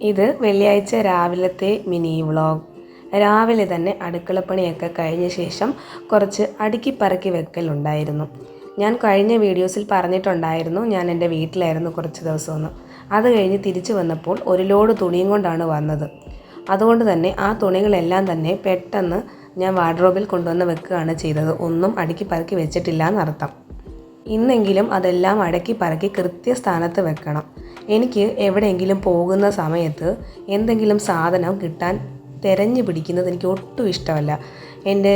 ഇത് വെള്ളിയാഴ്ച രാവിലത്തെ മിനി വ്ളോഗ്. രാവിലെ തന്നെ അടുക്കളപ്പണിയൊക്കെ കഴിഞ്ഞ ശേഷം കുറച്ച് അടുക്കി പറക്കി വെക്കലുണ്ടായിരുന്നു. ഞാൻ കഴിഞ്ഞ വീഡിയോസിൽ പറഞ്ഞിട്ടുണ്ടായിരുന്നു ഞാൻ എൻ്റെ വീട്ടിലായിരുന്നു കുറച്ച് ദിവസമെന്ന്. അത് കഴിഞ്ഞ് തിരിച്ചു വന്നപ്പോൾ ഒരു ലോഡ് തുണിയും കൊണ്ടാണ് വന്നത്. അതുകൊണ്ട് തന്നെ ആ തുണികളെല്ലാം തന്നെ പെട്ടെന്ന് ഞാൻ വാർഡ്രോബിൽ കൊണ്ടുവന്ന് വെക്കുകയാണ് ചെയ്തത്. ഒന്നും അടുക്കി പറക്കി വെച്ചിട്ടില്ല എന്നർത്ഥം. ഇന്നെങ്കിലും അതെല്ലാം അടക്കി പറക്കി കൃത്യസ്ഥാനത്ത് വെക്കണം. എനിക്ക് എവിടെയെങ്കിലും പോകുന്ന സമയത്ത് എന്തെങ്കിലും സാധനം കിട്ടാൻ തിരഞ്ഞു പിടിക്കുന്നത് എനിക്ക് ഒട്ടും ഇഷ്ടമല്ല. എൻ്റെ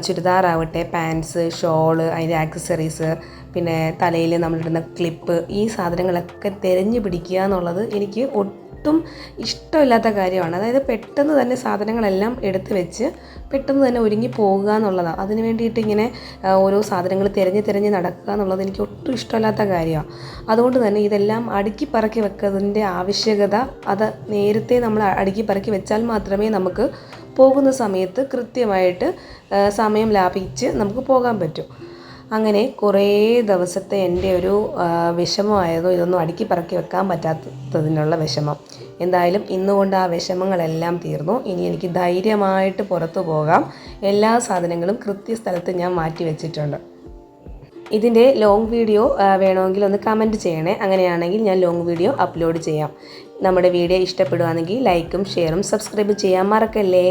ചുരിദാറാവട്ടെ, പാൻസ്, ഷോള്, അതിൻ്റെ ആക്സസറീസ്, പിന്നെ തലയിൽ നമ്മളിടുന്ന ക്ലിപ്പ്, ഈ സാധനങ്ങളൊക്കെ തിരഞ്ഞു പിടിക്കുക എന്നുള്ളത് എനിക്ക് ഒട്ടും ഇഷ്ടമില്ലാത്ത കാര്യമാണ്. അതായത് പെട്ടെന്ന് തന്നെ സാധനങ്ങളെല്ലാം എടുത്ത് വെച്ച് പെട്ടെന്ന് തന്നെ ഒരുങ്ങി പോകുക എന്നുള്ളതാണ്. അതിന് വേണ്ടിയിട്ട് ഇങ്ങനെ ഓരോ സാധനങ്ങൾ തിരഞ്ഞ് നടക്കുക എന്നുള്ളത് എനിക്ക് ഒട്ടും ഇഷ്ടമില്ലാത്ത കാര്യമാണ്. അതുകൊണ്ട് തന്നെ ഇതെല്ലാം അടുക്കി പറക്കി വെക്കുന്നതിൻ്റെ ആവശ്യകത, അത് നേരത്തെ നമ്മൾ അടുക്കി പറക്കി വെച്ചാൽ മാത്രമേ നമുക്ക് പോകുന്ന സമയത്ത് കൃത്യമായിട്ട് സമയം ലാഭിച്ച് നമുക്ക് പോകാൻ പറ്റും. അങ്ങനെ കുറേ ദിവസത്തെ എൻ്റെ ഒരു വിഷമമായിരുന്നു ഇതൊന്നും അടുക്കി പറക്കി വെക്കാൻ പറ്റാത്തതിനുള്ള വിഷമം. എന്തായാലും ഇന്നുകൊണ്ട് ആ വിഷമങ്ങളെല്ലാം തീർന്നു. ഇനി എനിക്ക് ധൈര്യമായിട്ട് പുറത്തു പോകാം. എല്ലാ സാധനങ്ങളും കൃത്യസ്ഥലത്ത് ഞാൻ മാറ്റി വെച്ചിട്ടുണ്ട്. ഇതിൻ്റെ ലോങ് വീഡിയോ വേണമെങ്കിൽ ഒന്ന് കമൻറ്റ് ചെയ്യണേ. അങ്ങനെയാണെങ്കിൽ ഞാൻ ലോങ് വീഡിയോ അപ്ലോഡ് ചെയ്യാം. നമ്മുടെ വീഡിയോ ഇഷ്ടപ്പെടുകയാണെങ്കിൽ ലൈക്കും ഷെയറും സബ്സ്ക്രൈബ് ചെയ്യാൻ മറക്കല്ലേ.